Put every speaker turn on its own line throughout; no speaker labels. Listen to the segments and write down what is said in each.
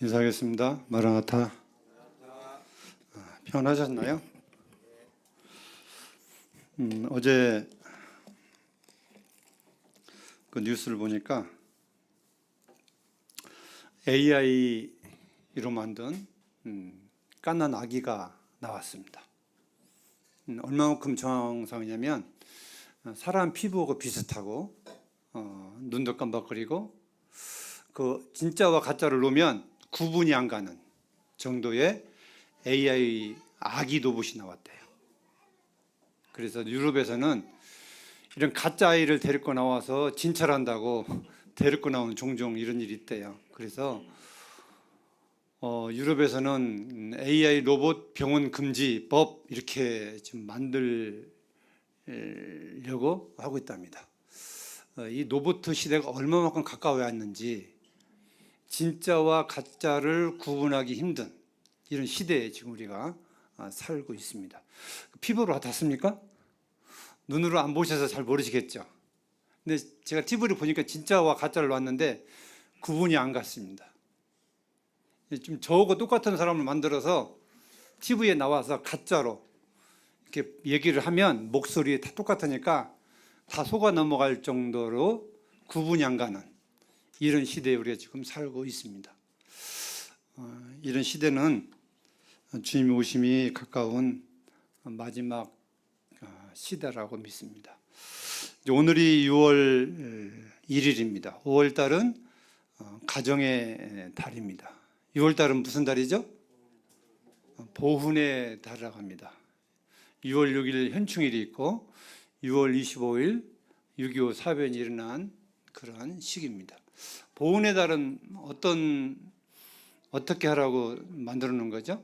인사하겠습니다. 마라나타. 평안하셨나요? 어제 그 뉴스를 보니까 AI로 만든 갓난 아기가 나왔습니다. 얼마만큼 정상이냐면 사람 피부하고 비슷하고 눈도 깜박거리고 그 진짜와 가짜를 놓으면 구분이 안 가는 정도의 AI 아기 로봇이 나왔대요. 그래서 유럽에서는 이런 가짜 아이를 데리고 나와서 진찰한다고 데리고 나오는 종종 이런 일이 있대요. 그래서 유럽에서는 AI 로봇 병원 금지 법 이렇게 지금 만들려고 하고 있답니다. 이 로봇 시대가 얼마만큼 가까워 왔는지 진짜와 가짜를 구분하기 힘든 이런 시대에 지금 우리가 살고 있습니다. 피부로 같았습니까? 눈으로 안 보셔서 잘 모르시겠죠. 근데 제가 TV를 보니까 진짜와 가짜를 놨는데 구분이 안 갔습니다. 좀 저하고 똑같은 사람을 만들어서 TV에 나와서 가짜로 이렇게 얘기를 하면 목소리 다 똑같으니까 다 속아 넘어갈 정도로 구분이 안 가는 이런 시대에 우리가 지금 살고 있습니다. 이런 시대는 주님의 오심이 가까운 마지막 시대라고 믿습니다. 오늘이 6월 1일입니다. 5월 달은 가정의 달입니다. 6월 달은 무슨 달이죠? 보훈의 달이라고 합니다. 6월 6일 현충일이 있고 6월 25일 6.25 사변이 일어난 그러한 시기입니다. 보훈의 달은 어떻게 하라고 만들어 놓은 거죠?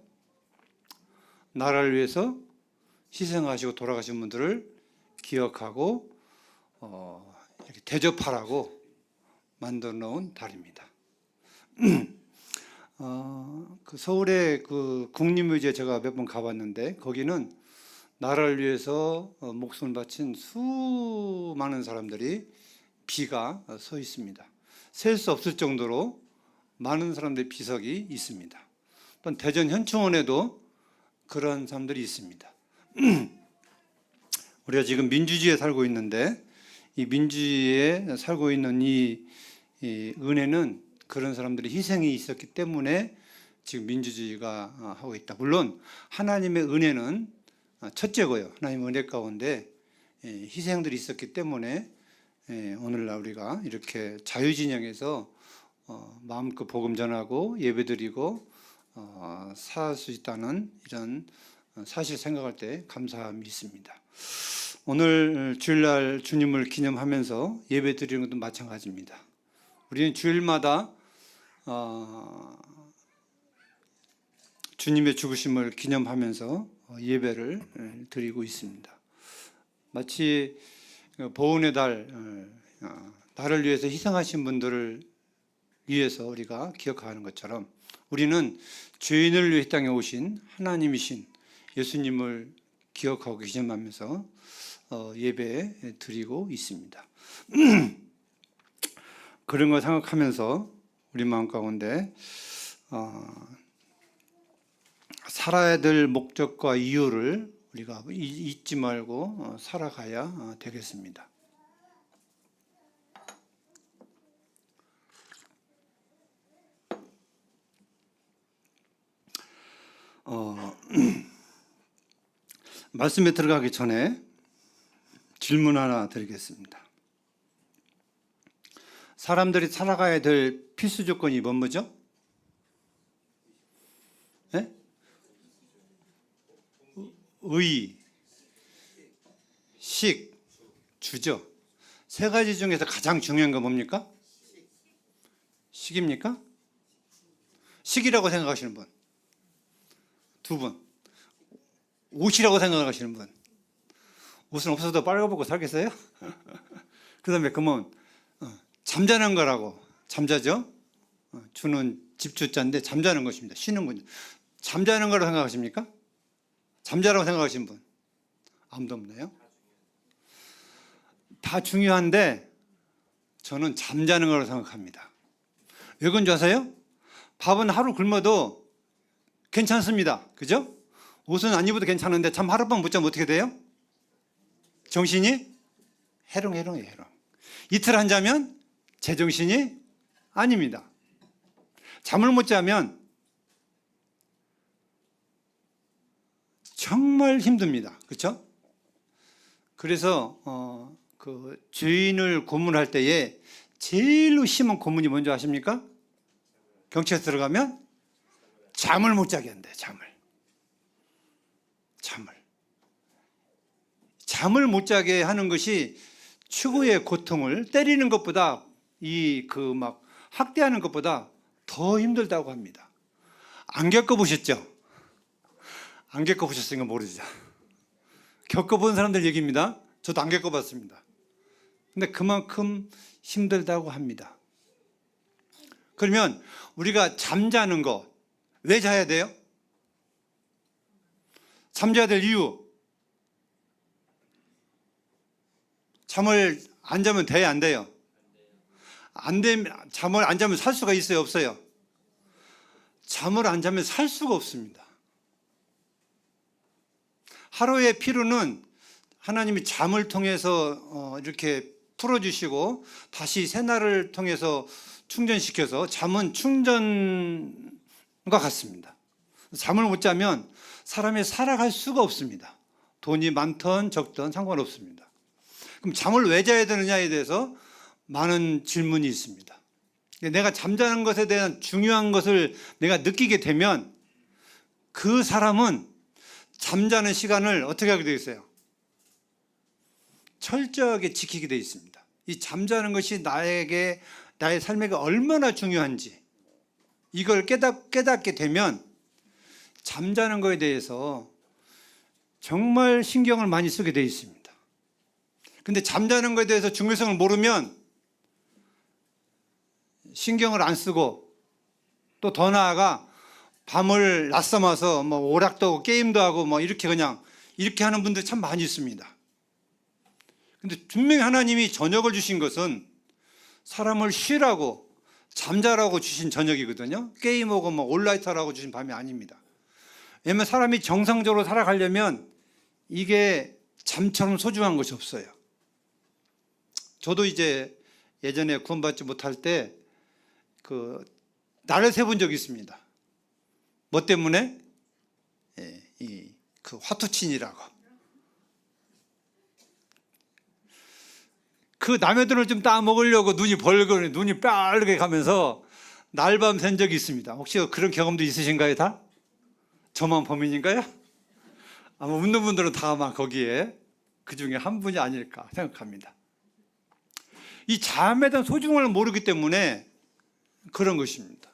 나라를 위해서 희생하시고 돌아가신 분들을 기억하고 이렇게 대접하라고 만들어 놓은 달입니다. 그 서울의 그 국립묘지에 제가 몇 번 가봤는데 거기는 나라를 위해서 목숨을 바친 수많은 사람들이 비가 서 있습니다. 셀 수 없을 정도로 많은 사람들의 비석이 있습니다. 또 대전 현충원에도 그런 사람들이 있습니다. 우리가 지금 민주주의에 살고 있는데 이 민주주의에 살고 있는 이 은혜는 그런 사람들의 희생이 있었기 때문에 지금 민주주의가 하고 있다. 물론 하나님의 은혜는 첫째고요. 하나님의 은혜 가운데 희생들이 있었기 때문에 오늘날 우리가 이렇게 자유진영에서 마음껏 복음 전하고 예배드리고 살 수 있다는 이런 사실 생각할 때 감사함이 있습니다. 오늘 주일날 주님을 기념하면서 예배드리는 것도 마찬가지입니다. 우리는 주일마다 주님의 죽으심을 기념하면서 예배를 드리고 있습니다. 마치 보훈의 달, 나를 위해서 희생하신 분들을 위해서 우리가 기억하는 것처럼 우리는 죄인을 위해 땅에 오신 하나님이신 예수님을 기억하고 기념하면서 예배 드리고 있습니다. 그런 걸 생각하면서 우리 마음 가운데 살아야 될 목적과 이유를 우리가 잊지 말고 살아가야 되겠습니다. 말씀에 들어가기 전에 질문 하나 드리겠습니다. 사람들이 살아가야 될 필수 조건이 뭐죠? 네? 의, 식, 주죠. 세 가지 중에서 가장 중요한 건 뭡니까? 식입니까? 식이라고 생각하시는 분? 두 분. 옷이라고 생각하시는 분? 옷은 없어도 빨가벗고 살겠어요? 그 다음에 그러면 잠자는 거라고. 잠자죠? 주는 집주자인데 잠자는 것입니다. 쉬는군요. 잠자는 거라고 생각하십니까? 잠자라고 생각하시는 분? 아무도 없나요? 다 중요한데 저는 잠자는 거라고 생각합니다. 왜 그런 줄 아세요? 밥은 하루 굶어도 괜찮습니다. 그죠? 옷은 안 입어도 괜찮은데 참 하룻밤 못 자면 어떻게 돼요? 정신이 해롱해롱해요. 해롱. 이틀 안 자면 제정신이 아닙니다. 잠을 못 자면 정말 힘듭니다. 그렇죠? 그래서 그 죄인을 고문할 때에 제일로 심한 고문이 뭔지 아십니까? 경찰서 들어가면 잠을 못 자게 한대. 잠을 못 자게 하는 것이 최고의 고통을, 때리는 것보다 막 학대하는 것보다 더 힘들다고 합니다. 안 겪어보셨죠? 안 겪어보셨으니까 모르죠. 겪어본 사람들 얘기입니다. 저도 안 겪어봤습니다. 근데 그만큼 힘들다고 합니다. 그러면 우리가 잠자는 거 왜 자야 돼요? 잠자야 될 이유. 잠을 안 자면 돼요, 안 돼요? 잠을 안 자면 살 수가 있어요, 없어요? 잠을 안 자면 살 수가 없습니다. 하루의 피로는 하나님이 잠을 통해서 이렇게 풀어주시고 다시 새날을 통해서 충전시켜서 잠은 충전과 같습니다. 잠을 못 자면 사람이 살아갈 수가 없습니다. 돈이 많든 적든 상관없습니다. 그럼 잠을 왜 자야 되느냐에 대해서 많은 질문이 있습니다. 내가 잠자는 것에 대한 중요한 것을 내가 느끼게 되면 그 사람은 잠자는 시간을 어떻게 하게 되어 있어요? 철저하게 지키게 되어 있습니다. 이 잠자는 것이 나의 삶에게 얼마나 중요한지 이걸 깨닫게 되면 잠자는 것에 대해서 정말 신경을 많이 쓰게 되어 있습니다. 근데 잠자는 것에 대해서 중요성을 모르면 신경을 안 쓰고 또 더 나아가 밤을 낮섬어서 오락도 하고 게임도 하고 이렇게 하는 분들 참 많이 있습니다. 근데 분명히 하나님이 저녁을 주신 것은 사람을 쉬라고 잠자라고 주신 저녁이거든요. 게임하고 온라이트하라고 주신 밤이 아닙니다. 왜냐하면 사람이 정상적으로 살아가려면 이게 잠처럼 소중한 것이 없어요. 저도 이제 예전에 구원받지 못할 때 날을 세본 적이 있습니다. 뭐 때문에? 그 화투친이라고. 그 남의 돈을 좀 따먹으려고 눈이 빨개 가면서 날밤 샌 적이 있습니다. 혹시 그런 경험도 있으신가요, 다? 저만 범인인가요? 아마 웃는 분들은 다 아마 거기에 그 중에 한 분이 아닐까 생각합니다. 이 잠에 대한 소중함을 모르기 때문에 그런 것입니다.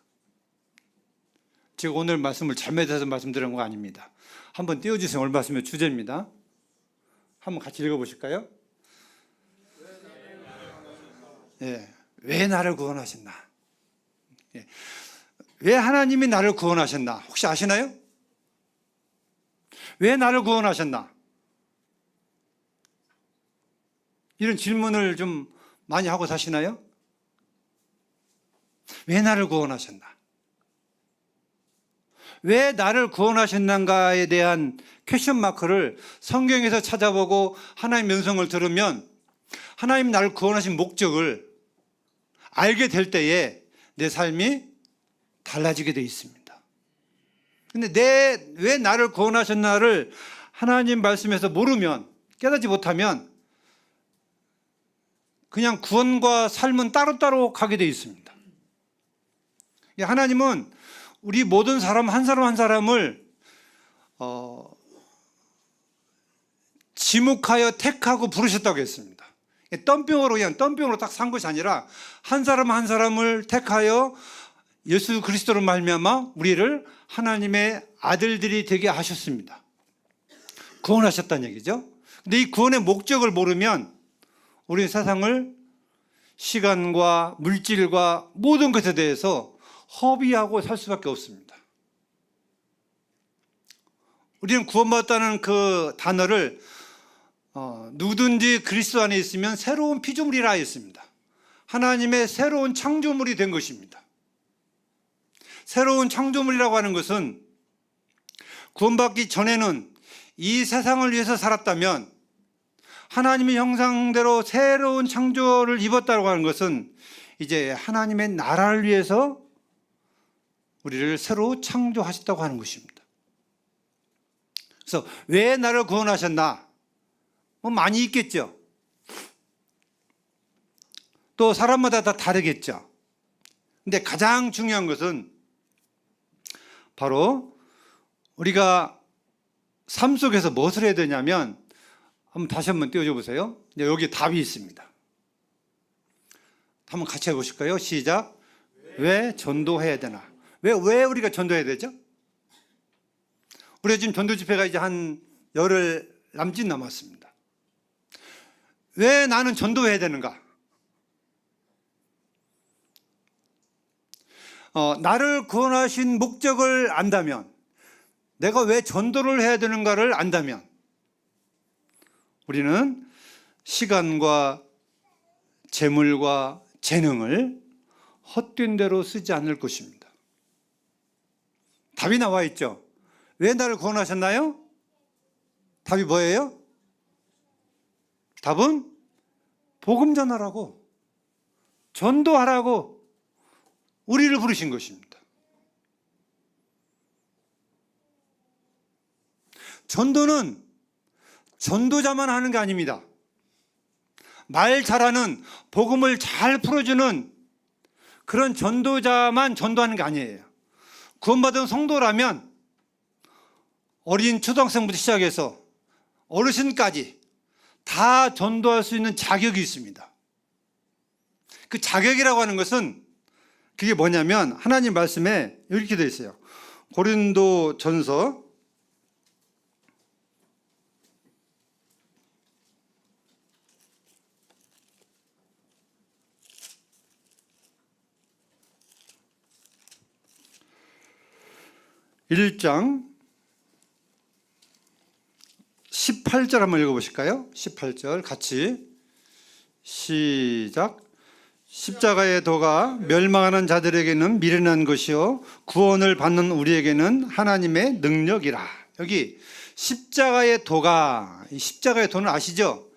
제가 오늘 말씀을 잠에 대해서 말씀드린 거 아닙니다. 한번 띄워주세요. 오늘 말씀의 주제입니다. 한번 같이 읽어보실까요? 왜 나를 구원하셨나? 왜 하나님이 나를 구원하셨나? 혹시 아시나요? 왜 나를 구원하셨나? 이런 질문을 좀 많이 하고 사시나요? 왜 나를 구원하셨나? 왜 나를 구원하셨는가에 대한 퀘션 마크를 성경에서 찾아보고 하나님의 음성을 들으면 하나님 나를 구원하신 목적을 알게 될 때에 내 삶이 달라지게 되어 있습니다. 근데 왜 나를 구원하셨나를 하나님 말씀에서 모르면, 깨닫지 못하면 그냥 구원과 삶은 따로따로 가게 되어 있습니다. 하나님은 우리 모든 사람 한 사람을 지목하여 택하고 부르셨다고 했습니다. 덤병으로 딱 산 것이 아니라 한 사람 한 사람을 택하여 예수 그리스도로 말미암아 우리를 하나님의 아들들이 되게 하셨습니다. 구원하셨다는 얘기죠. 근데 이 구원의 목적을 모르면 우리 세상을 시간과 물질과 모든 것에 대해서 허비하고 살 수밖에 없습니다. 우리는 구원받았다는 그 단어를 누구든지 그리스도 안에 있으면 새로운 피조물이라 했습니다. 하나님의 새로운 창조물이 된 것입니다. 새로운 창조물이라고 하는 것은 구원받기 전에는 이 세상을 위해서 살았다면 하나님의 형상대로 새로운 창조를 입었다고 하는 것은 이제 하나님의 나라를 위해서 우리를 새로 창조하셨다고 하는 것입니다. 그래서 왜 나를 구원하셨나? 뭐 많이 있겠죠. 또 사람마다 다 다르겠죠. 근데 가장 중요한 것은 바로 우리가 삶 속에서 무엇을 해야 되냐면, 다시 한번 띄워줘 보세요. 여기 답이 있습니다. 한번 같이 해보실까요? 시작. 왜 전도해야 되나? 왜 우리가 전도해야 되죠? 우리가 지금 전도 집회가 이제 한 열흘 남짓 남았습니다. 왜 나는 전도해야 되는가? 나를 구원하신 목적을 안다면, 내가 왜 전도를 해야 되는가를 안다면 우리는 시간과 재물과 재능을 헛된 대로 쓰지 않을 것입니다. 답이 나와 있죠. 왜 나를 구원하셨나요? 답이 뭐예요? 답은 복음 전하라고, 전도하라고 우리를 부르신 것입니다. 전도는 전도자만 하는 게 아닙니다. 말 잘하는, 복음을 잘 풀어주는 그런 전도자만 전도하는 게 아니에요. 구원받은 성도라면 어린 초등학생부터 시작해서 어르신까지 다 전도할 수 있는 자격이 있습니다. 그 자격이라고 하는 것은 그게 뭐냐면 하나님 말씀에 이렇게 되어 있어요. 고린도전서 1장 18절 한번 읽어보실까요? 18절 같이 시작. 십자가의 도가 멸망하는 자들에게는 미련한 것이요 구원을 받는 우리에게는 하나님의 능력이라. 여기 십자가의 도가, 이 십자가의 도는 아시죠?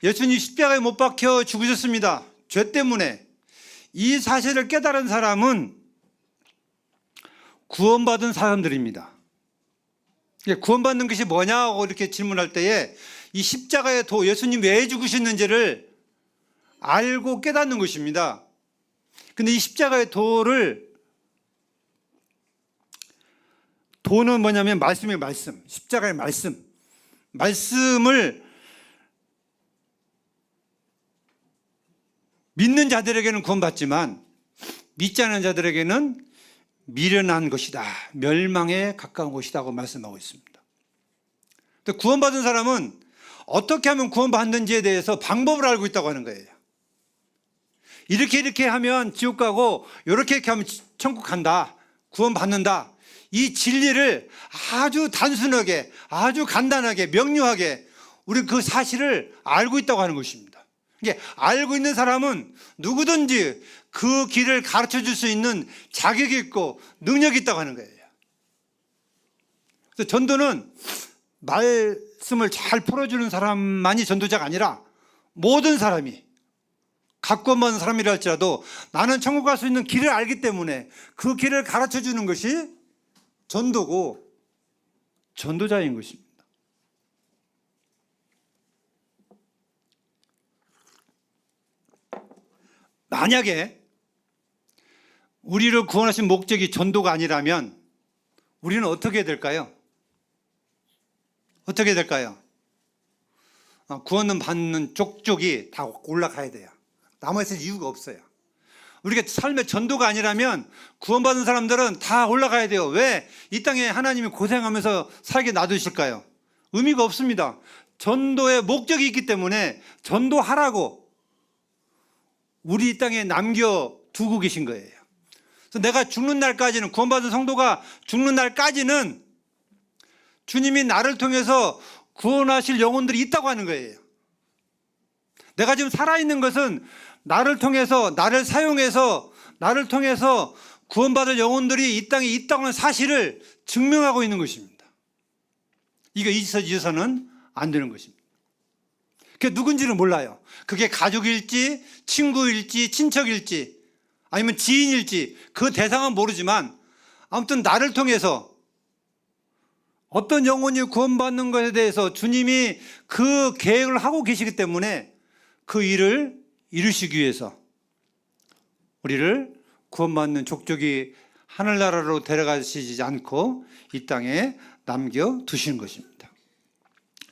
예수님 십자가에 못 박혀 죽으셨습니다. 죄 때문에. 이 사실을 깨달은 사람은 구원받은 사람들입니다. 구원받는 것이 뭐냐고 이렇게 질문할 때에 이 십자가의 도, 예수님 왜 죽으셨는지를 알고 깨닫는 것입니다. 근데 이 십자가의 도는 뭐냐면 말씀의 말씀, 십자가의 말씀을 믿는 자들에게는 구원받지만 믿지 않는 자들에게는 미련한 것이다, 멸망에 가까운 것이다 고 말씀하고 있습니다. 구원받은 사람은 어떻게 하면 구원받는지에 대해서 방법을 알고 있다고 하는 거예요. 이렇게 하면 지옥 가고 이렇게 하면 천국 간다, 구원받는다, 이 진리를 아주 단순하게, 아주 간단하게, 명료하게 우리 그 사실을 알고 있다고 하는 것입니다. 이게 알고 있는 사람은 누구든지 그 길을 가르쳐 줄 수 있는 자격이 있고 능력이 있다고 하는 거예요. 그래서 전도는 말씀을 잘 풀어주는 사람만이 전도자가 아니라 모든 사람이, 갖고 받는 사람이라 할지라도 나는 천국 갈 수 있는 길을 알기 때문에 그 길을 가르쳐 주는 것이 전도고 전도자인 것입니다. 만약에 우리를 구원하신 목적이 전도가 아니라면 우리는 어떻게 될까요? 어떻게 될까요? 구원은 받는 쪽쪽이 다 올라가야 돼요. 남아있을 이유가 없어요. 우리가 삶의 전도가 아니라면 구원받은 사람들은 다 올라가야 돼요. 왜? 이 땅에 하나님이 고생하면서 살게 놔두실까요? 의미가 없습니다. 전도의 목적이 있기 때문에 전도하라고 우리 이 땅에 남겨두고 계신 거예요. 그래서 내가 죽는 날까지는, 구원받은 성도가 죽는 날까지는 주님이 나를 통해서 구원하실 영혼들이 있다고 하는 거예요. 내가 지금 살아있는 것은 나를 통해서, 나를 사용해서, 나를 통해서 구원받을 영혼들이 이 땅에 있다고 하는 사실을 증명하고 있는 것입니다. 이거 잊어서는 안 되는 것입니다. 그게 누군지는 몰라요. 그게 가족일지 친구일지 친척일지 아니면 지인일지 그 대상은 모르지만 아무튼 나를 통해서 어떤 영혼이 구원받는 것에 대해서 주님이 그 계획을 하고 계시기 때문에 그 일을 이루시기 위해서 우리를 구원받는 족족이 하늘나라로 데려가시지 않고 이 땅에 남겨두시는 것입니다.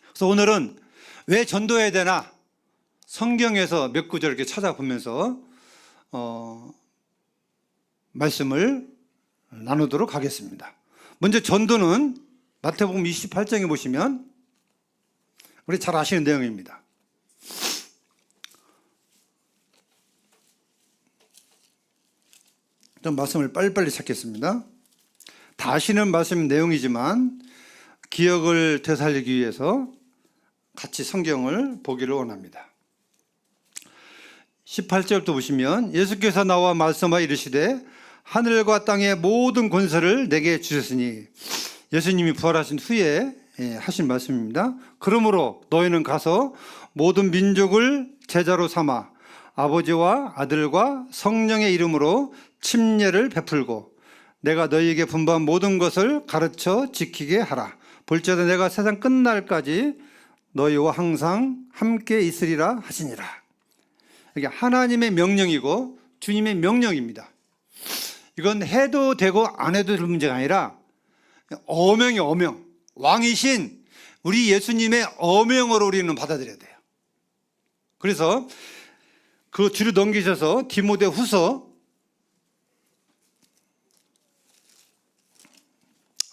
그래서 오늘은 왜 전도해야 되나 성경에서 몇 구절 이렇게 찾아보면서 말씀을 나누도록 하겠습니다. 먼저 전도는 마태복음 28장에 보시면 우리 잘 아시는 내용입니다. 좀 말씀을 빨리빨리 찾겠습니다. 다 아시는 말씀 내용이지만 기억을 되살리기 위해서 같이 성경을 보기를 원합니다. 18절부터 보시면 예수께서 나와 말씀하여 이르시되 하늘과 땅의 모든 권세를 내게 주셨으니 예수님이 부활하신 후에 하신 말씀입니다. 그러므로 너희는 가서 모든 민족을 제자로 삼아 아버지와 아들과 성령의 이름으로 침례를 베풀고 내가 너희에게 분부한 모든 것을 가르쳐 지키게 하라. 볼지어다 내가 세상 끝날까지 너희와 항상 함께 있으리라 하시니라. 이게 하나님의 명령이고 주님의 명령입니다. 이건 해도 되고 안 해도 될 문제가 아니라 어명이 어명, 왕이신 우리 예수님의 어명으로 우리는 받아들여야 돼요. 그래서 그 줄을 넘기셔서 디모데후서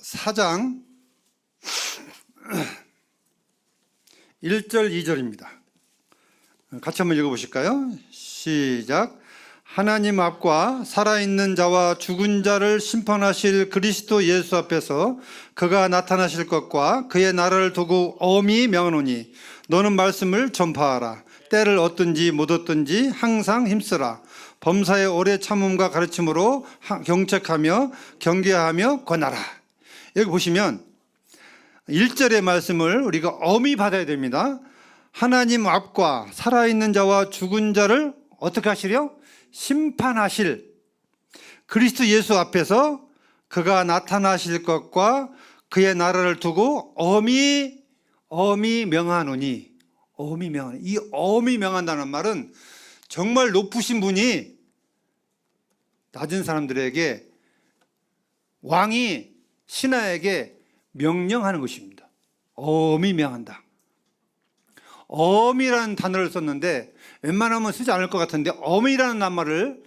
4장 1절 2절입니다. 같이 한번 읽어보실까요? 시작. 하나님 앞과 살아있는 자와 죽은 자를 심판하실 그리스도 예수 앞에서 그가 나타나실 것과 그의 나라를 두고 엄히 명하노니 너는 말씀을 전파하라. 때를 얻든지 못 얻든지 항상 힘쓰라. 범사의 오래 참음과 가르침으로 경책하며 경계하며 권하라. 여기 보시면 1절의 말씀을 우리가 엄히 받아야 됩니다. 하나님 앞과 살아있는 자와 죽은 자를 어떻게 하시려? 심판하실 그리스도 예수 앞에서 그가 나타나실 것과 그의 나라를 두고 엄히 명하노니. 엄히 명하노니. 이 엄히 명한다는 말은 정말 높으신 분이 낮은 사람들에게 왕이 신하에게 명령하는 것입니다. 엄히 명한다. 엄이라는 단어를 썼는데 웬만하면 쓰지 않을 것 같은데 엄이라는 낱말을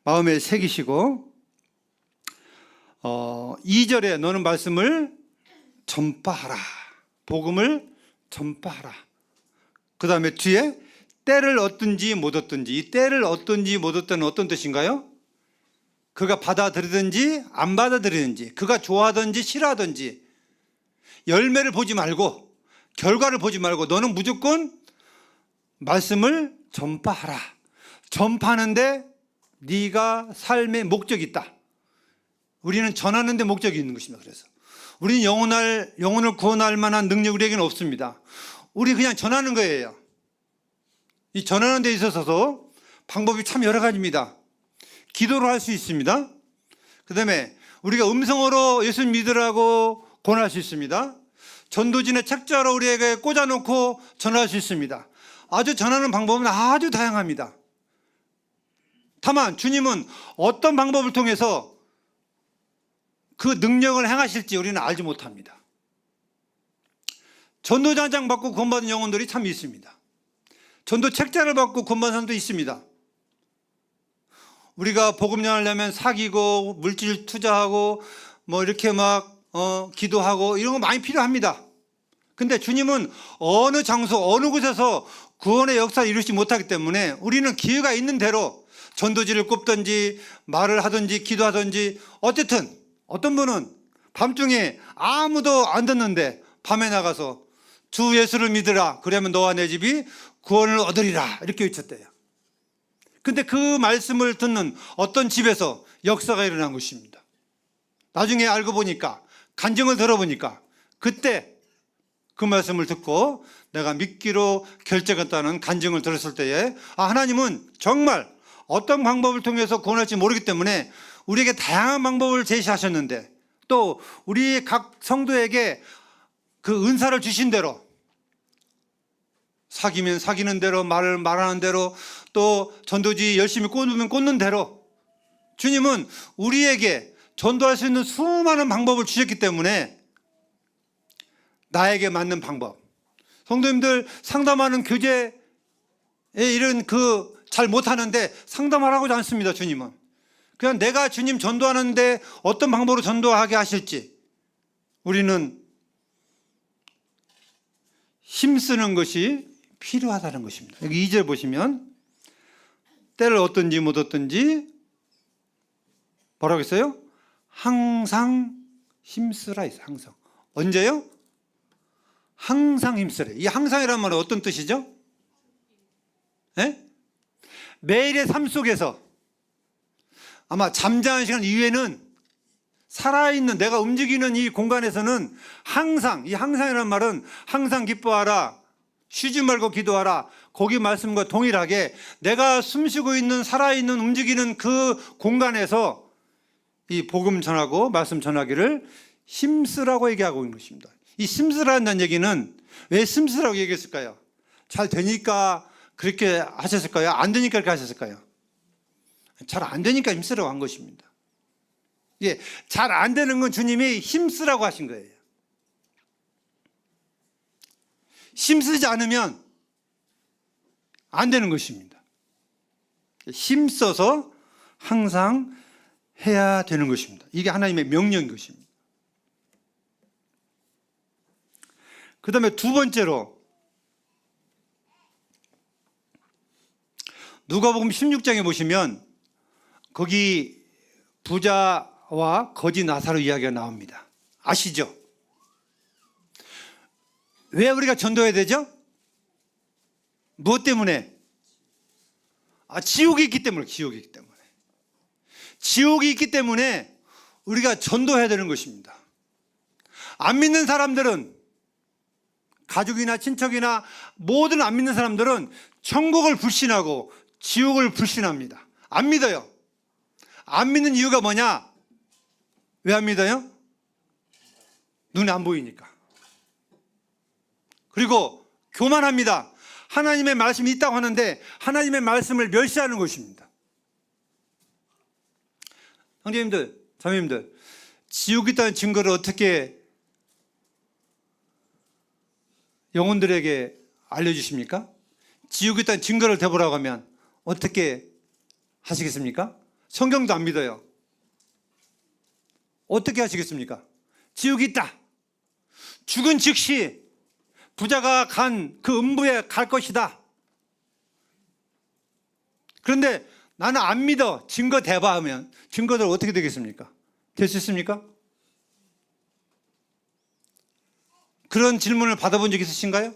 마음에 새기시고 2절에 너는 말씀을 전파하라. 복음을 전파하라. 그 다음에 뒤에 때를 얻든지 못 얻든지, 이 때를 얻든지 못 얻든 어떤 뜻인가요? 그가 받아들이든지 안 받아들이든지, 그가 좋아하든지 싫어하든지 열매를 보지 말고 결과를 보지 말고 너는 무조건 말씀을 전파하라. 전파하는데 네가 삶의 목적이 있다. 우리는 전하는 데 목적이 있는 것입니다. 그래서 우리는 영혼을 구원할 만한 능력이 우리에게는 없습니다. 우리 그냥 전하는 거예요. 이 전하는 데 있어서도 방법이 참 여러 가지입니다. 기도로 할 수 있습니다. 그 다음에 우리가 음성으로 예수 믿으라고 권할 수 있습니다. 전도진의 책자로 우리에게 꽂아놓고 전할 수 있습니다. 아주 전하는 방법은 아주 다양합니다. 다만 주님은 어떤 방법을 통해서 그 능력을 행하실지 우리는 알지 못합니다. 전도자장 받고 구원받은 영혼들이 참 있습니다. 전도 책자를 받고 구원받은 사람도 있습니다. 우리가 복음 전하려면 사귀고 물질 투자하고 뭐 이렇게 막 기도하고 이런 거 많이 필요합니다. 근데 주님은 어느 장소 어느 곳에서 구원의 역사를 이루지 못하기 때문에 우리는 기회가 있는 대로 전도지를 꼽든지 말을 하든지 기도하든지 어쨌든 어떤 분은 밤중에 아무도 안 듣는데 밤에 나가서 주 예수를 믿으라 그러면 너와 내 집이 구원을 얻으리라 이렇게 외쳤대요. 근데 그 말씀을 듣는 어떤 집에서 역사가 일어난 것입니다. 나중에 알고 보니까, 간증을 들어보니까 그때 그 말씀을 듣고 내가 믿기로 결정했다는 간증을 들었을 때에 하나님은 정말 어떤 방법을 통해서 구원할지 모르기 때문에 우리에게 다양한 방법을 제시하셨는데, 또 우리 각 성도에게 그 은사를 주신 대로, 사귀면 사귀는 대로, 말을 말하는 대로, 또 전도지 열심히 꽂으면 꽂는 대로 주님은 우리에게 전도할 수 있는 수많은 방법을 주셨기 때문에 나에게 맞는 방법, 성도님들 상담하는 교제에 이런 잘 못하는데 상담하라고 않습니다. 주님은 그냥 내가 주님 전도하는데 어떤 방법으로 전도하게 하실지 우리는 힘쓰는 것이 필요하다는 것입니다. 여기 2절 보시면 때를 얻든지 못 얻든지 뭐라고 했어요? 항상 힘쓰라 있어요. 항상. 언제요? 항상 힘쓰래. 이 항상이라는 말은 어떤 뜻이죠? 네? 매일의 삶 속에서, 아마 잠자는 시간 이외에는 살아있는, 내가 움직이는 이 공간에서는 항상, 이 항상이라는 말은 항상 기뻐하라, 쉬지 말고 기도하라, 거기 말씀과 동일하게 내가 숨쉬고 있는, 살아있는, 움직이는 그 공간에서 이 복음 전하고 말씀 전하기를 힘쓰라고 얘기하고 있는 것입니다. 이 힘쓰라는 얘기는 왜 힘쓰라고 얘기했을까요? 잘 되니까 그렇게 하셨을까요? 안 되니까 그렇게 하셨을까요? 잘 안 되니까 힘쓰라고 한 것입니다. 예, 잘 안 되는 건 주님이 힘쓰라고 하신 거예요. 힘쓰지 않으면 안 되는 것입니다. 힘써서 항상 해야 되는 것입니다. 이게 하나님의 명령인 것입니다. 그 다음에 두 번째로 누가복음 16장에 보시면 거기 부자와 거지 나사로 이야기가 나옵니다. 아시죠? 왜 우리가 전도해야 되죠? 무엇 때문에? 지옥이 있기 때문에. 지옥이 있기 때문에. 지옥이 있기 때문에 우리가 전도해야 되는 것입니다. 안 믿는 사람들은, 가족이나 친척이나 모든 안 믿는 사람들은 천국을 불신하고 지옥을 불신합니다. 안 믿어요. 안 믿는 이유가 뭐냐? 왜 안 믿어요? 눈에 안 보이니까. 그리고 교만합니다. 하나님의 말씀이 있다고 하는데 하나님의 말씀을 멸시하는 것입니다. 형제님들, 자매님들, 지옥이 있다는 증거를 어떻게 영혼들에게 알려주십니까? 지옥이 있다는 증거를 대보라고 하면 어떻게 하시겠습니까? 성경도 안 믿어요. 어떻게 하시겠습니까? 지옥이 있다. 죽은 즉시 부자가 간 그 음부에 갈 것이다. 그런데 나는 안 믿어. 증거 대봐 하면 증거들 어떻게 되겠습니까? 될 수 있습니까? 그런 질문을 받아본 적 있으신가요?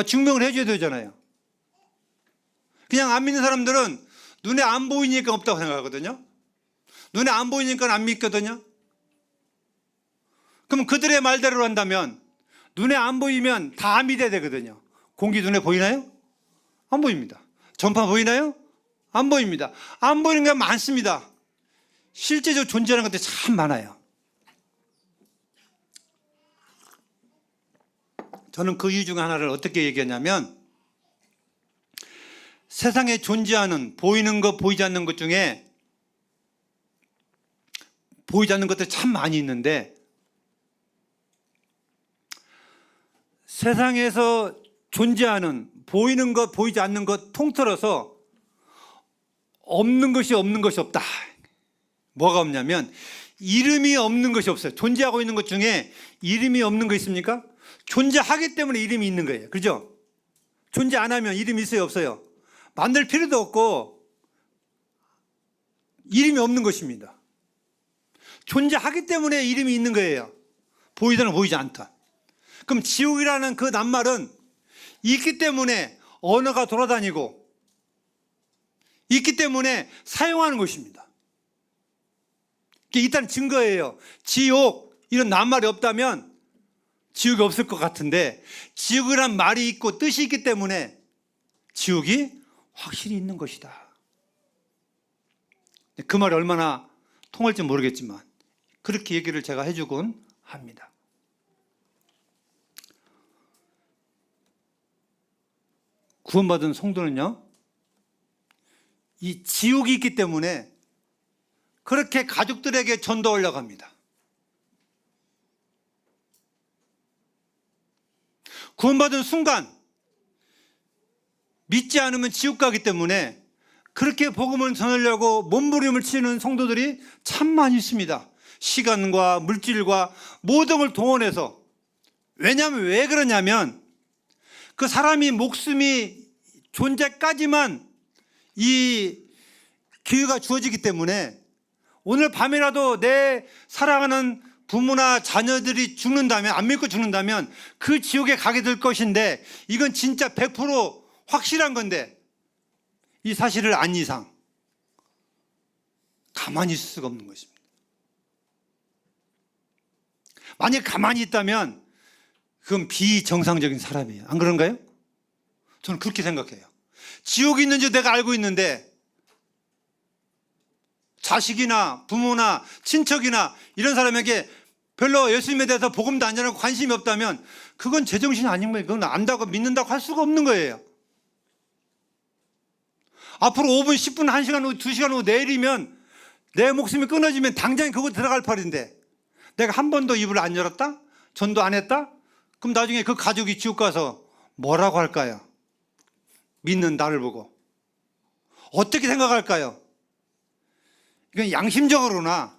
증명을 해줘야 되잖아요. 그냥 안 믿는 사람들은 눈에 안 보이니까 없다고 생각하거든요. 눈에 안 보이니까 안 믿거든요. 그럼 그들의 말대로 한다면 눈에 안 보이면 다 믿어야 되거든요. 공기 눈에 보이나요? 안 보입니다. 전파 보이나요? 안 보입니다. 안 보이는 게 많습니다. 실제적으로 존재하는 것들이 참 많아요. 저는 그 이유 중 하나를 어떻게 얘기하냐면, 세상에 존재하는 보이는 것, 보이지 않는 것 중에 보이지 않는 것들이 참 많이 있는데, 세상에서 존재하는 보이는 것, 보이지 않는 것 통틀어서 없는 것이 없다. 뭐가 없냐면 이름이 없는 것이 없어요. 존재하고 있는 것 중에 이름이 없는 거 있습니까? 존재하기 때문에 이름이 있는 거예요. 그죠? 존재 안 하면 이름이 있어요, 없어요? 만들 필요도 없고 이름이 없는 것입니다. 존재하기 때문에 이름이 있는 거예요. 보이든 보이지 않다. 그럼 지옥이라는 그 낱말은 있기 때문에 언어가 돌아다니고 있기 때문에 사용하는 것입니다. 이게 일단 증거예요. 지옥 이런 낱말이 없다면 지옥이 없을 것 같은데 지옥이란 말이 있고 뜻이 있기 때문에 지옥이 확실히 있는 것이다. 그 말이 얼마나 통할지 모르겠지만 그렇게 얘기를 제가 해주곤 합니다. 구원받은 성도는요, 이 지옥이 있기 때문에 그렇게 가족들에게 전도하려고 합니다. 구원받은 순간 믿지 않으면 지옥 가기 때문에 그렇게 복음을 전하려고 몸부림을 치는 성도들이 참 많이 있습니다. 시간과 물질과 모든 걸 동원해서. 왜냐하면 왜 그러냐면 그 사람이 목숨이 존재까지만 이 기회가 주어지기 때문에 오늘 밤이라도 내 사랑하는 부모나 자녀들이 죽는다면, 안 믿고 죽는다면 그 지옥에 가게 될 것인데 이건 진짜 100% 확실한 건데 이 사실을 안 이상 가만히 있을 수가 없는 것입니다. 만약 가만히 있다면 그건 비정상적인 사람이에요. 안 그런가요? 저는 그렇게 생각해요. 지옥이 있는지 내가 알고 있는데 자식이나 부모나 친척이나 이런 사람에게 별로 예수님에 대해서 복음도 안 전하고 관심이 없다면 그건 제정신이 아닌 거예요. 그건 안다고 믿는다고 할 수가 없는 거예요. 앞으로 5분, 10분, 1시간 후, 2시간 후 내일이면 내 목숨이 끊어지면 당장 그거 들어갈 판인데 내가 한 번도 입을 안 열었다? 전도 안 했다? 그럼 나중에 그 가족이 지옥 가서 뭐라고 할까요? 믿는 나를 보고 어떻게 생각할까요? 이건 양심적으로나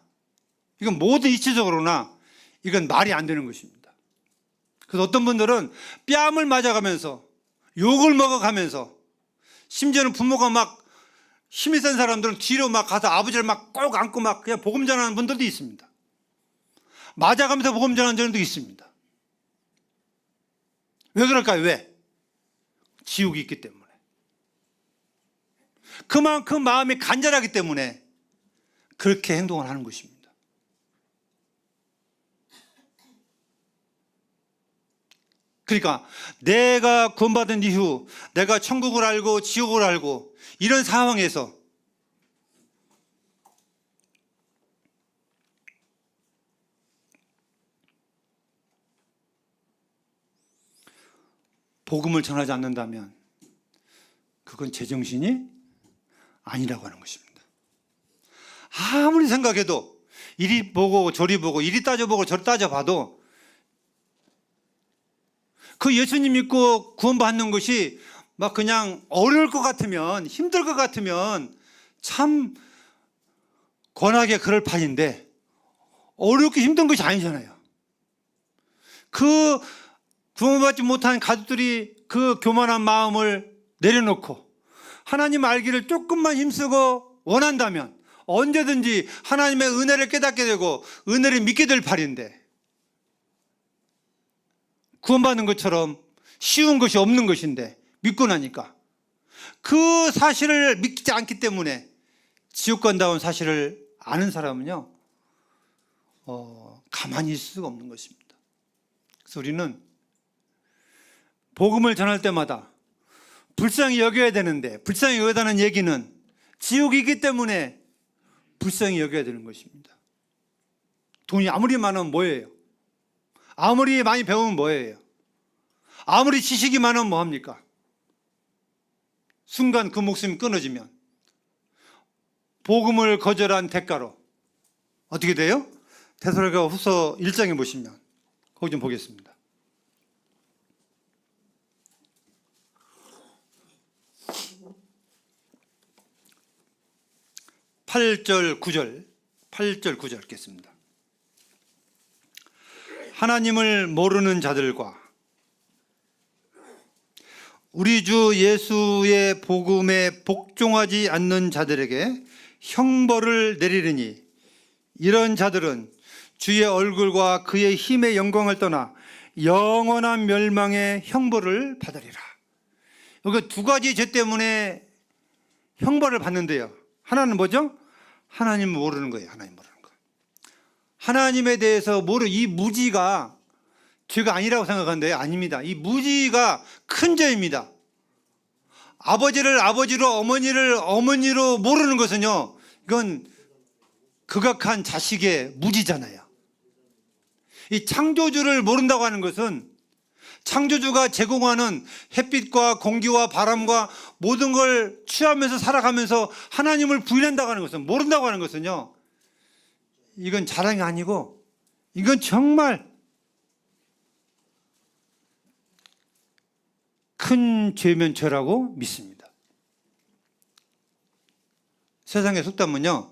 이건 모든 이치적으로나 이건 말이 안 되는 것입니다. 그래서 어떤 분들은 뺨을 맞아가면서 욕을 먹어가면서 심지어는 부모가 막 힘이 센 사람들은 뒤로 막 가서 아버지를 막 꼭 안고 막 그냥 복음 전하는 분들도 있습니다. 맞아가면서 복음 전하는 분들도 있습니다. 왜 그럴까요? 왜? 지옥이 있기 때문에. 그만큼 마음이 간절하기 때문에 그렇게 행동을 하는 것입니다. 그러니까 내가 구원받은 이후 내가 천국을 알고 지옥을 알고 이런 상황에서 복음을 전하지 않는다면 그건 제정신이 아니라고 하는 것입니다. 아무리 생각해도 이리 보고 저리 보고 이리 따져보고 저리 따져봐도 그 예수님 믿고 구원받는 것이 막 그냥 어려울 것 같으면 힘들 것 같으면 참 권하게 그럴 판인데 어렵게 힘든 것이 아니잖아요. 그 구원받지 못한 가족들이 그 교만한 마음을 내려놓고 하나님 알기를 조금만 힘쓰고 원한다면 언제든지 하나님의 은혜를 깨닫게 되고 은혜를 믿게 될 판인데 구원받는 것처럼 쉬운 것이 없는 것인데 믿고 나니까 그 사실을 믿지 않기 때문에 지옥 간다는 사실을 아는 사람은요 가만히 있을 수가 없는 것입니다. 그래서 우리는 복음을 전할 때마다 불쌍히 여겨야 되는데 불쌍히 여겨다는 얘기는 지옥이 있기 때문에 불쌍히 여겨야 되는 것입니다. 돈이 아무리 많으면 뭐예요? 아무리 많이 배우면 뭐예요? 아무리 지식이 많으면 뭐합니까? 순간 그 목숨이 끊어지면 복음을 거절한 대가로 어떻게 돼요? 데살로니가 후서 1장에 보시면 거기 좀 보겠습니다. 8절 9절 읽겠습니다. 하나님을 모르는 자들과 우리 주 예수의 복음에 복종하지 않는 자들에게 형벌을 내리리니 이런 자들은 주의 얼굴과 그의 힘의 영광을 떠나 영원한 멸망의 형벌을 받으리라. 여기 두 가지 죄 때문에 형벌을 받는데요. 하나는 뭐죠? 하나님 모르는 거예요. 하나님 모르는 거. 하나님에 대해서 이 무지가 죄가 아니라고 생각하는데 아닙니다. 이 무지가 큰 죄입니다. 아버지를 아버지로, 어머니를 어머니로 모르는 것은요, 이건 극악한 자식의 무지잖아요. 이 창조주를 모른다고 하는 것은 창조주가 제공하는 햇빛과 공기와 바람과 모든 걸 취하면서 살아가면서 하나님을 부인한다고 하는 것은, 모른다고 하는 것은요, 이건 자랑이 아니고 이건 정말 큰 죄면 죄라고 믿습니다. 세상의 속담은요,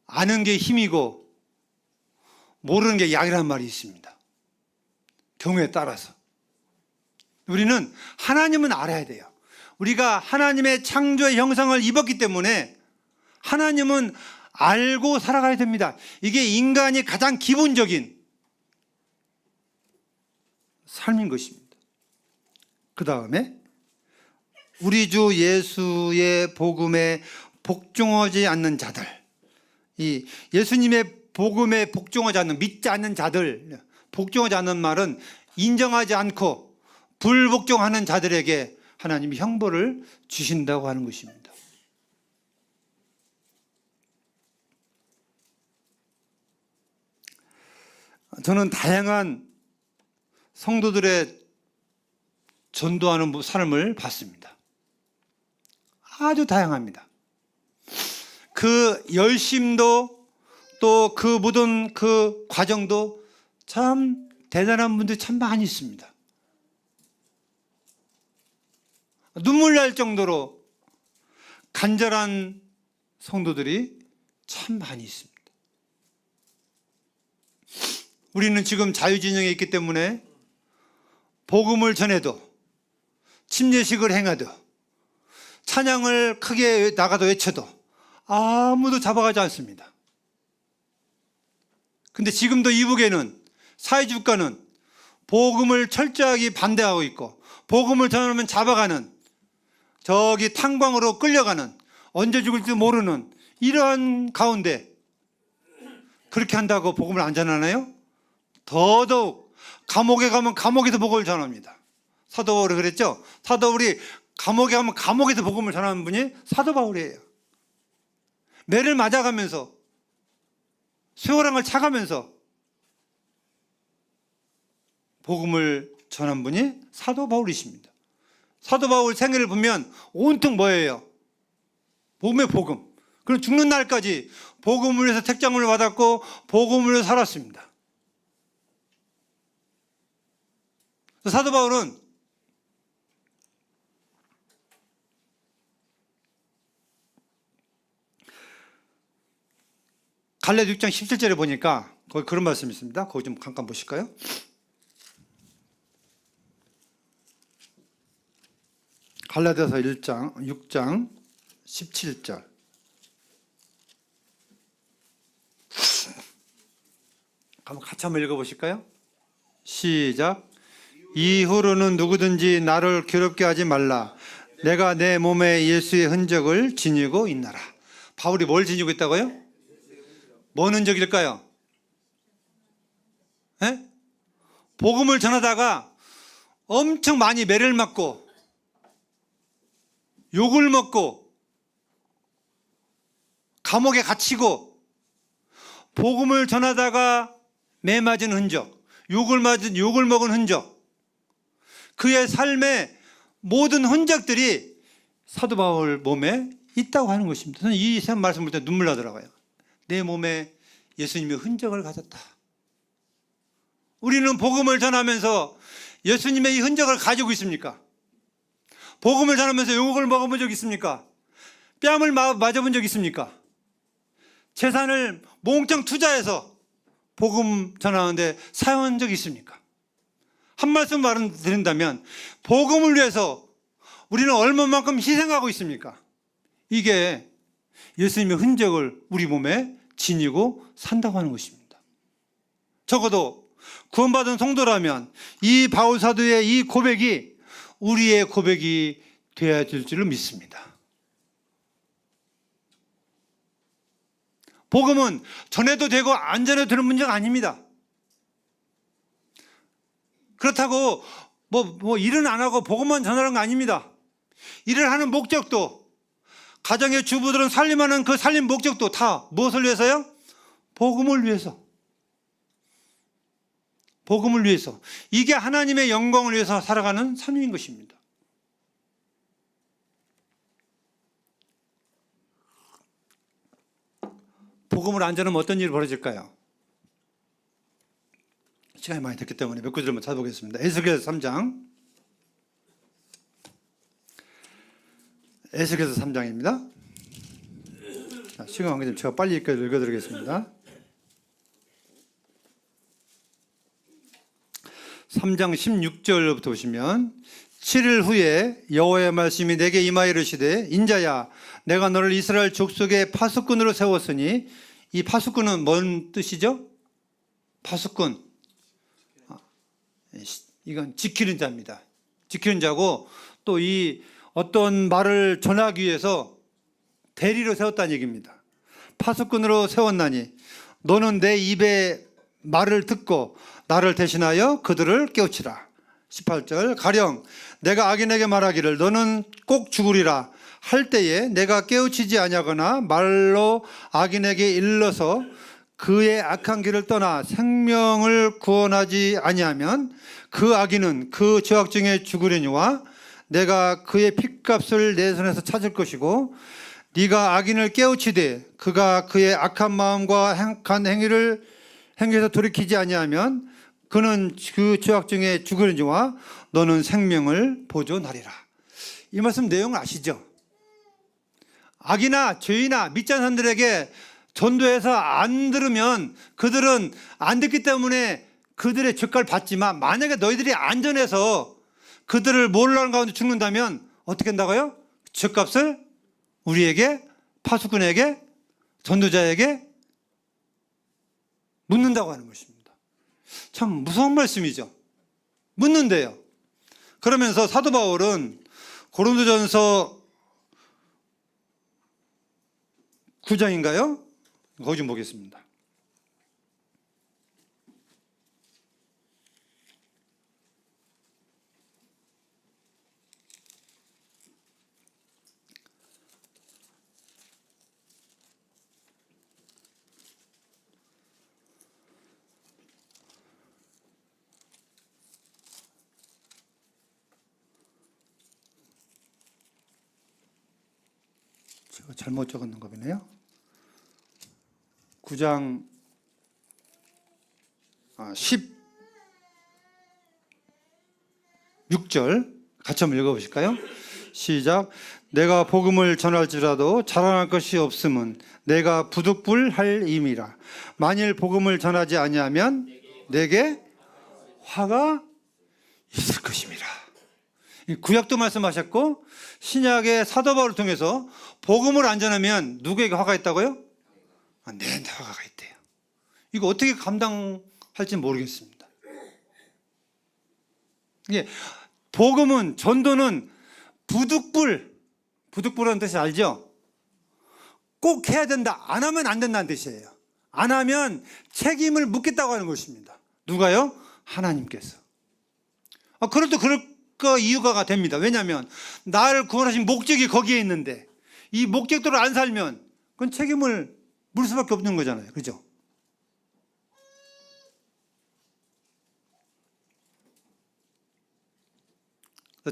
아는 게 힘이고 모르는 게 약이라는 말이 있습니다. 경우에 따라서. 우리는 하나님은 알아야 돼요. 우리가 하나님의 창조의 형상을 입었기 때문에 하나님은 알고 살아가야 됩니다. 이게 인간이 가장 기본적인 삶인 것입니다. 그 다음에 우리 주 예수의 복음에 복종하지 않는 자들, 이 예수님의 복음에 복종하지 않는, 믿지 않는 자들, 복종하지 않는 말은 인정하지 않고 불복종하는 자들에게 하나님이 형벌을 주신다고 하는 것입니다. 저는 다양한 성도들의 전도하는 삶을 봤습니다. 아주 다양합니다. 그 열심도 또 그 모든 그 과정도 참 대단한 분들이 참 많이 있습니다. 눈물 날 정도로 간절한 성도들이 참 많이 있습니다. 우리는 지금 자유진영에 있기 때문에 복음을 전해도, 침례식을 행해도, 찬양을 크게 나가도 외쳐도 아무도 잡아가지 않습니다. 근데 지금도 이북에는 사회주가는 복음을 철저하게 반대하고 있고, 복음을 전하면 잡아가는, 저기 탄광으로 끌려가는, 언제 죽을지 모르는 이러한 가운데 그렇게 한다고 복음을 안 전하나요? 더더욱 감옥에 가면 감옥에서 복음을 전합니다. 사도 바울이 그랬죠? 사도 바울이 감옥에 가면 감옥에서 복음을 전하는 분이 사도 바울이에요. 매를 맞아가면서, 쇠고랑을 차가면서 복음을 전한 분이 사도 바울이십니다. 사도 바울 생애를 보면 온통 뭐예요? 복음의 복음. 그럼 죽는 날까지 복음을 위해서 택장을 받았고 복음을 위해서 살았습니다. 사도 바울은 갈라디아 6장 17절에 보니까 거기 그런 말씀이 있습니다. 거기 좀 잠깐 보실까요? 갈라디아서 6장 17절. 같이 한번 읽어보실까요? 시작. 이후로는 누구든지 나를 괴롭게 하지 말라. 내가 내 몸에 예수의 흔적을 지니고 있나라. 바울이 뭘 지니고 있다고요? 뭔 흔적일까요? 에? 복음을 전하다가 엄청 많이 매를 맞고 욕을 먹고 감옥에 갇히고, 복음을 전하다가 매 맞은 흔적, 욕을 먹은 흔적, 그의 삶의 모든 흔적들이 사도 바울 몸에 있다고 하는 것입니다. 저는 이 말씀 볼 때 눈물 나더라고요. 내 몸에 예수님의 흔적을 가졌다. 우리는 복음을 전하면서 예수님의 이 흔적을 가지고 있습니까? 복음을 전하면서 욕을 먹어본 적 있습니까? 뺨을 맞아본 적 있습니까? 재산을 몽땅 투자해서 복음 전하는데 사용한 적이 있습니까? 한 말씀 말씀드린다면, 복음을 위해서 우리는 얼마만큼 희생하고 있습니까? 이게 예수님의 흔적을 우리 몸에 지니고 산다고 하는 것입니다. 적어도 구원받은 성도라면 이 바울 사도의 이 고백이 우리의 고백이 돼야 될 줄로 믿습니다. 복음은 전해도 되고 안 전해도 되는 문제가 아닙니다. 그렇다고 뭐 일은 안 하고 복음만 전하는 거 아닙니다. 일을 하는 목적도, 가정의 주부들은 살림하는 그 살림 목적도 다 무엇을 위해서요? 복음을 위해서. 복음을 위해서. 이게 하나님의 영광을 위해서 살아가는 삶인 것입니다. 복음을 안 전하면 어떤 일이 벌어질까요? 시간이 많이 됐기 때문에 몇 구절만 찾아보겠습니다. 에스겔서 3장. 에스겔서 3장입니다. 시간 관계점 제가 빨리 읽어드리겠습니다. 3장 16절부터 보시면 7일 후에 여호와의 말씀이 내게 임하여 이르시되 인자야 내가 너를 이스라엘 족속의 파수꾼으로 세웠으니, 이 파수꾼은 뭔 뜻이죠? 파수꾼, 이건 지키는 자입니다. 지키는 자고, 또 이 어떤 말을 전하기 위해서 대리로 세웠다는 얘기입니다. 파수꾼으로 세웠나니 너는 내 입의 말을 듣고 나를 대신하여 그들을 깨우치라. 18절 가령 내가 악인에게 말하기를 너는 꼭 죽으리라 할 때에 내가 깨우치지 아니하거나 말로 악인에게 일러서 그의 악한 길을 떠나 생명을 구원하지 아니하면 그 악인은 그 죄악 중에 죽으려니와 내가 그의 핏값을 내 손에서 찾을 것이고, 네가 악인을 깨우치되 그가 그의 악한 마음과 행한 행위에서 돌이키지 아니하면 그는 그 죄악 중에 죽으려니와 너는 생명을 보존하리라. 이 말씀 내용을 아시죠? 악이나 죄이나 믿지 않는 사람들에게 전도해서 안 들으면 그들은 안 듣기 때문에 그들의 죄값을 받지만, 만약에 너희들이 안전해서 그들을 모르는 가운데 죽는다면 어떻게 한다고요? 죄값을 우리에게, 파수꾼에게, 전도자에게 묻는다고 하는 것입니다. 참 무서운 말씀이죠. 묻는데요. 그러면서 사도 바울은 고린도전서 9장인가요? 거기 좀 보겠습니다. 제가 잘못 적었는 거 보네요. 9장 16절 같이 한번 읽어보실까요? 시작. 내가 복음을 전할지라도 자랑할 것이 없음은 내가 부득불할 임이라. 만일 복음을 전하지 아니하면 내게 화가 있을 것임이라. 구약도 말씀하셨고 신약의 사도 바울을 통해서 복음을 안 전하면 누구에게 화가 있다고요? 내한테 화가 있대요. 이거 어떻게 감당할지 모르겠습니다. 이게 복음은, 전도는 부득불이라는 뜻이 알죠? 꼭 해야 된다, 안 하면 안 된다는 뜻이에요. 안 하면 책임을 묻겠다고 하는 것입니다. 누가요? 하나님께서. 그럴 때 그럴 이유가 됩니다. 왜냐하면 나를 구원하신 목적이 거기에 있는데 이 목적대로 안 살면 그건 책임을 물 수밖에 없는 거잖아요. 그죠?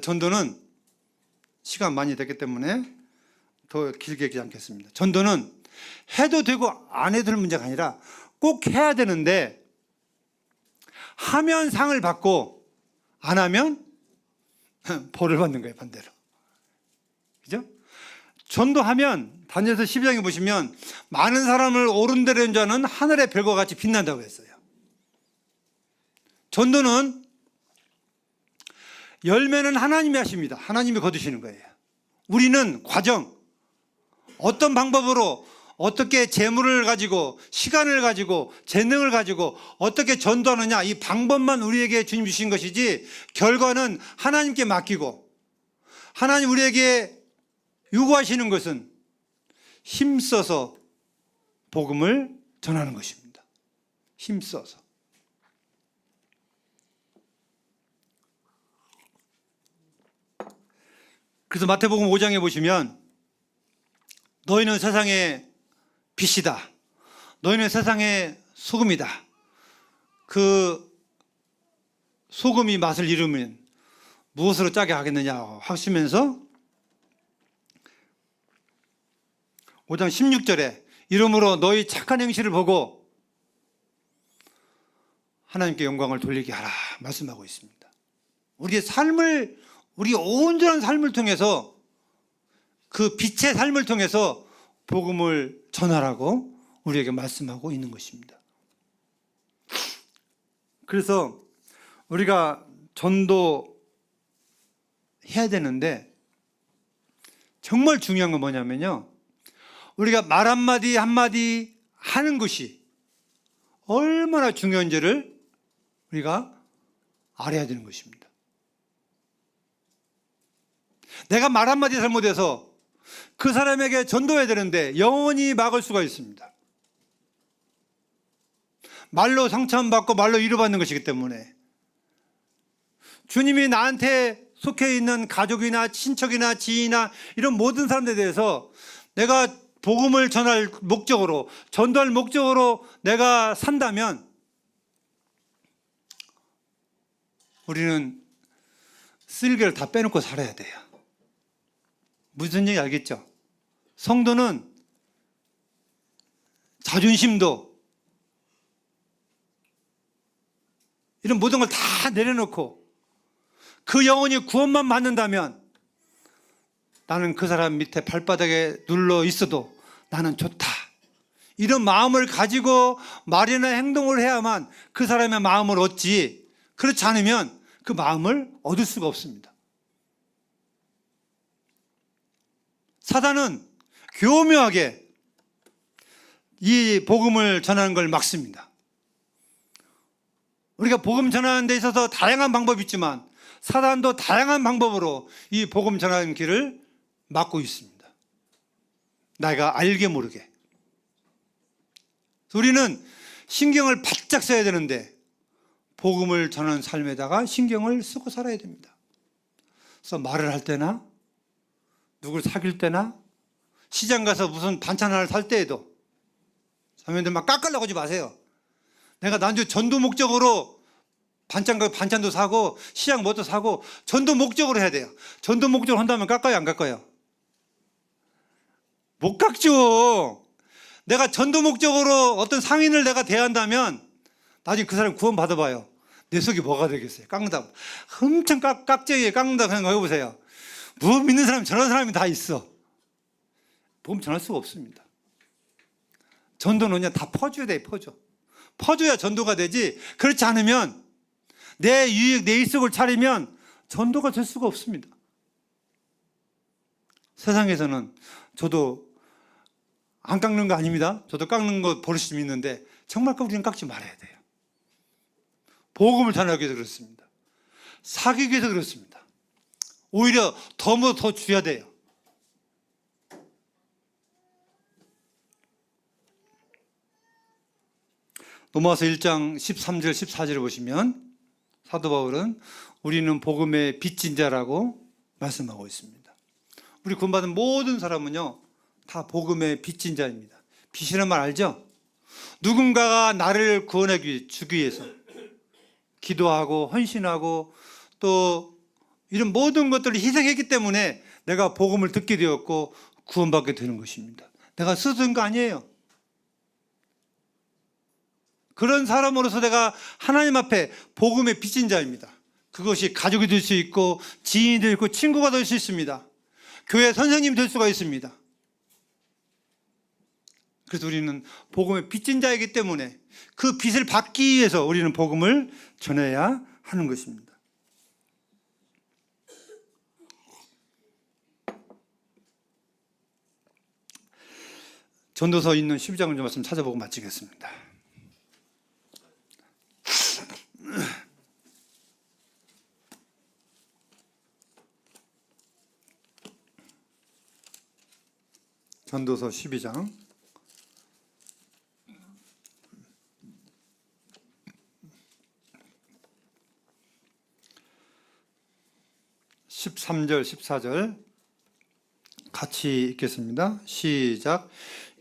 전도는 시간 많이 됐기 때문에 더 길게 얘기하지 않겠습니다. 전도는 해도 되고 안 해도 될 문제가 아니라 꼭 해야 되는데, 하면 상을 받고 안 하면 벌을 받는 거예요. 반대로. 그죠? 전도하면 다니엘서 12장에 보시면 많은 사람을 옳은 대로 한 자는 하늘의 별과 같이 빛난다고 했어요. 전도는 열매는 하나님이 하십니다. 하나님이 거두시는 거예요. 우리는 과정, 어떤 방법으로, 어떻게 재물을 가지고, 시간을 가지고, 재능을 가지고 어떻게 전도하느냐, 이 방법만 우리에게 주님 주신 것이지 결과는 하나님께 맡기고, 하나님 우리에게 요구하시는 것은 힘써서 복음을 전하는 것입니다. 힘써서. 그래서 마태복음 5장에 보시면 너희는 세상의 빛이다. 너희는 세상의 소금이다. 그 소금이 맛을 잃으면 무엇으로 짜게 하겠느냐 하시면서 5장 16절에 이러므로 너희 착한 행실을 보고 하나님께 영광을 돌리게 하라 말씀하고 있습니다. 우리의 삶을, 우리 온전한 삶을 통해서, 그 빛의 삶을 통해서 복음을 전하라고 우리에게 말씀하고 있는 것입니다. 그래서 우리가 전도해야 되는데 정말 중요한 건 뭐냐면요, 우리가 말 한마디 한마디 하는 것이 얼마나 중요한지를 우리가 알아야 되는 것입니다. 내가 말 한마디 잘못해서 그 사람에게 전도해야 되는데 영원히 막을 수가 있습니다. 말로 상처받고 말로 위로받는 것이기 때문에 주님이 나한테 속해 있는 가족이나 친척이나 지인이나 이런 모든 사람들에 대해서 내가 복음을 전할 목적으로, 전도할 목적으로 내가 산다면 우리는 쓸개를 다 빼놓고 살아야 돼요. 무슨 얘기 알겠죠? 성도는 자존심도 이런 모든 걸 다 내려놓고 그 영혼이 구원만 받는다면 나는 그 사람 밑에 발바닥에 눌러 있어도 나는 좋다. 이런 마음을 가지고 말이나 행동을 해야만 그 사람의 마음을 얻지, 그렇지 않으면 그 마음을 얻을 수가 없습니다. 사단은 교묘하게 이 복음을 전하는 걸 막습니다. 우리가 복음 전하는 데 있어서 다양한 방법이 있지만 사단도 다양한 방법으로 이 복음 전하는 길을 막고 있습니다. 내가 알게 모르게. 우리는 신경을 바짝 써야 되는데 복음을 전하는 삶에다가 신경을 쓰고 살아야 됩니다. 그래서 말을 할 때나 누굴 사귈 때나 시장 가서 무슨 반찬 하나를 살 때에도 자매들 막 깎으려고 하지 마세요. 내가 난주 전도 목적으로 반찬도 사고 시장 뭐도 사고 전도 목적으로 해야 돼요. 전도 목적으로 한다면 깎아요, 안 깎아요? 못 깎죠. 내가 전도 목적으로 어떤 상인을 내가 대한다면 나중에 그 사람 구원 받아봐요. 내 속이 뭐가 되겠어요? 깎는다. 엄청 깍쟁이에 깎는다 생각해보세요. 뭐 믿는 사람 저런 사람이 다 있어. 복음 전할 수가 없습니다. 전도는 그냥 다 퍼줘야 돼, 퍼줘. 퍼줘야 전도가 되지. 그렇지 않으면 내 유익, 내 일속을 차리면 전도가 될 수가 없습니다. 세상에서는 저도 안 깎는 거 아닙니다. 저도 깎는 거 버릇이 좀 있는데 정말 우리는 깎지 말아야 돼요. 복음을 전하기 위해서 그렇습니다. 사귀기 위해서 그렇습니다. 오히려 더 줘야 돼요. 로마서 1장 13절 14절을 보시면 사도 바울은 우리는 복음의 빚진 자라고 말씀하고 있습니다. 우리 구원받은 모든 사람은요 다 복음의 빚진 자입니다. 빚이라는 말 알죠? 누군가가 나를 주기 위해서 기도하고 헌신하고 또 이런 모든 것들을 희생했기 때문에 내가 복음을 듣게 되었고 구원받게 되는 것입니다. 내가 스스로 한 거 아니에요. 그런 사람으로서 내가 하나님 앞에 복음의 빚진 자입니다. 그것이 가족이 될 수 있고 지인이 될 수 있고 친구가 될 수 있습니다. 교회 선생님이 될 수가 있습니다. 그래서 우리는 복음의 빚진 자이기 때문에 그 빚을 받기 위해서 우리는 복음을 전해야 하는 것입니다. 전도서 있는 12장을 좀 말씀 찾아보고 마치겠습니다. 전도서 12장 13절 14절 같이 읽겠습니다. 시작.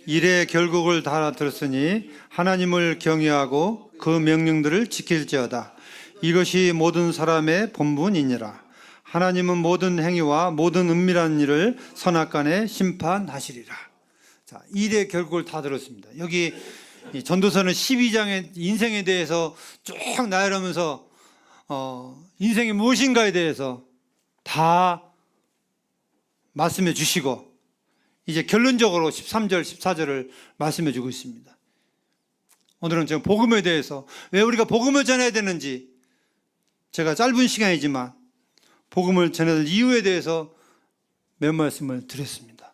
일의 결국을 다 들었으니 하나님을 경외하고 그 명령들을 지킬지어다. 이것이 모든 사람의 본분이니라. 하나님은 모든 행위와 모든 은밀한 일을 선악간에 심판하시리라. 자, 일의 결국을 다 들었습니다. 여기 이 전도서는 12장의 인생에 대해서 쭉 나열하면서 인생이 무엇인가에 대해서 다 말씀해 주시고 이제 결론적으로 13절, 14절을 말씀해 주고 있습니다. 오늘은 제가 복음에 대해서 왜 우리가 복음을 전해야 되는지, 제가 짧은 시간이지만 복음을 전할 이유에 대해서 몇 말씀을 드렸습니다.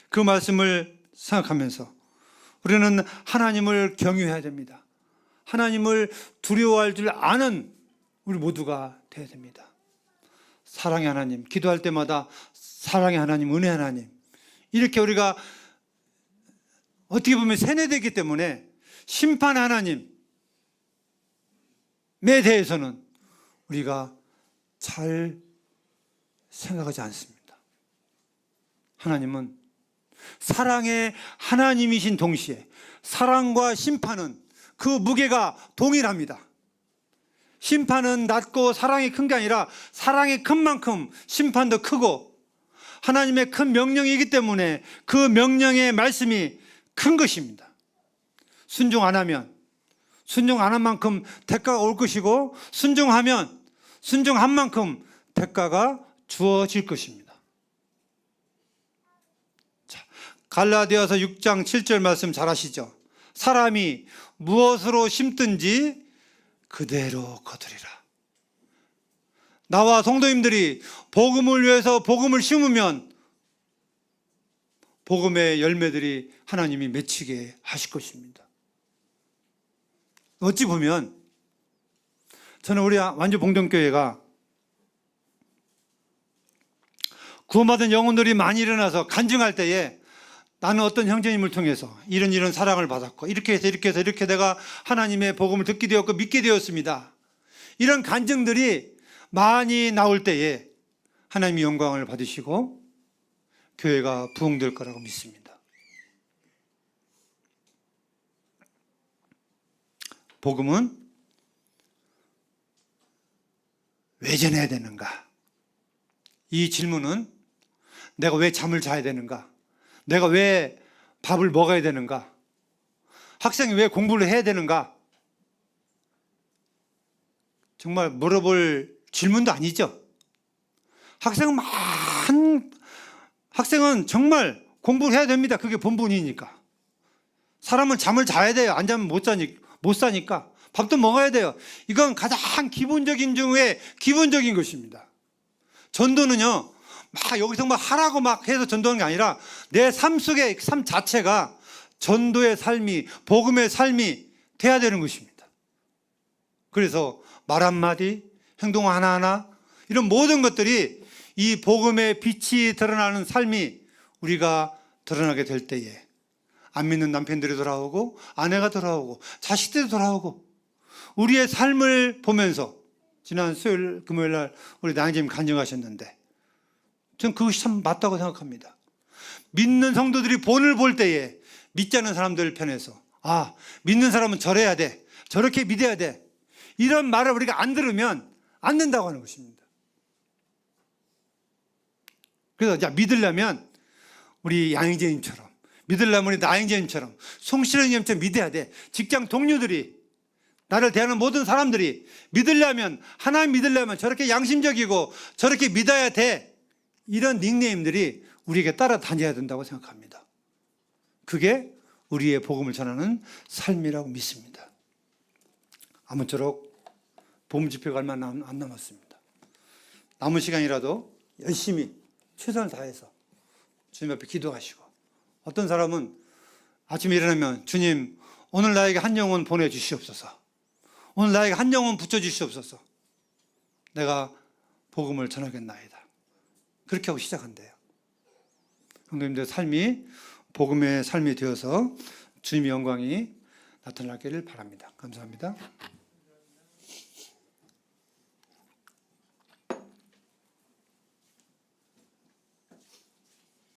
그 말씀을 생각하면서 우리는 하나님을 경외해야 됩니다. 하나님을 두려워할 줄 아는 우리 모두가 되어야 됩니다. 사랑의 하나님, 기도할 때마다 사랑의 하나님, 은혜 하나님, 이렇게 우리가 어떻게 보면 세뇌되기 때문에 심판 하나님에 대해서는 우리가 잘 생각하지 않습니다. 하나님은 사랑의 하나님이신 동시에 사랑과 심판은 그 무게가 동일합니다. 심판은 낮고 사랑이 큰 게 아니라 사랑이 큰 만큼 심판도 크고, 하나님의 큰 명령이기 때문에 그 명령의 말씀이 큰 것입니다. 순종 안 하면 순종 안 한 만큼 대가가 올 것이고, 순종하면 순종한 만큼 대가가 주어질 것입니다. 자, 갈라디아서 6장 7절 말씀 잘 아시죠? 사람이 무엇으로 심든지 그대로 거두리라. 나와 성도님들이 복음을 위해서 복음을 심으면 복음의 열매들이 하나님이 맺히게 하실 것입니다. 어찌 보면 저는 우리 완주 봉동교회가 구원받은 영혼들이 많이 일어나서 간증할 때에 나는 어떤 형제님을 통해서 이런 사랑을 받았고 이렇게 해서 이렇게 내가 하나님의 복음을 듣게 되었고 믿게 되었습니다. 이런 간증들이 많이 나올 때에 하나님이 영광을 받으시고 교회가 부흥될 거라고 믿습니다. 복음은 왜 전해야 되는가? 이 질문은 내가 왜 잠을 자야 되는가? 내가 왜 밥을 먹어야 되는가? 학생이 왜 공부를 해야 되는가? 정말 물어볼 질문도 아니죠. 학생은 정말 공부를 해야 됩니다. 그게 본분이니까. 사람은 잠을 자야 돼요. 안 자면 못 사니까. 밥도 먹어야 돼요. 이건 가장 기본적인 중에 기본적인 것입니다. 전도는요, 여기서 하라고 해서 전도하는 게 아니라 내 삶 속의 삶 자체가 전도의 삶이, 복음의 삶이 돼야 되는 것입니다. 그래서 말 한마디, 행동 하나하나, 이런 모든 것들이 이 복음의 빛이 드러나는 삶이 우리가 드러나게 될 때에 안 믿는 남편들이 돌아오고 아내가 돌아오고 자식들이 돌아오고, 우리의 삶을 보면서 지난 수요일 금요일 날 우리 나영재님 간증하셨는데 저는 그것이 참 맞다고 생각합니다. 믿는 성도들이 본을 볼 때에 믿지 않는 사람들 편에서 믿는 사람은 저래야 돼, 저렇게 믿어야 돼, 이런 말을 우리가 안 들으면 안 된다고 하는 것입니다. 그래서 믿으려면 우리 양희재님처럼, 믿으려면 우리 나영재님처럼, 송실현님처럼 믿어야 돼. 직장 동료들이, 나를 대하는 모든 사람들이 믿으려면, 하나님 믿으려면 저렇게 양심적이고 저렇게 믿어야 돼. 이런 닉네임들이 우리에게 따라다녀야 된다고 생각합니다. 그게 우리의 복음을 전하는 삶이라고 믿습니다. 아무쪼록 복음 집회가 얼마 안 남았습니다. 남은 시간이라도 열심히 최선을 다해서 주님 앞에 기도하시고, 어떤 사람은 아침에 일어나면 주님 오늘 나에게 한 영혼 보내주시옵소서, 오늘 나에게 한 영혼 붙여주시옵소서, 내가 복음을 전하겠나이다, 그렇게 하고 시작한대요. 성도님들의 삶이 복음의 삶이 되어서 주님의 영광이 나타나기를 바랍니다. 감사합니다.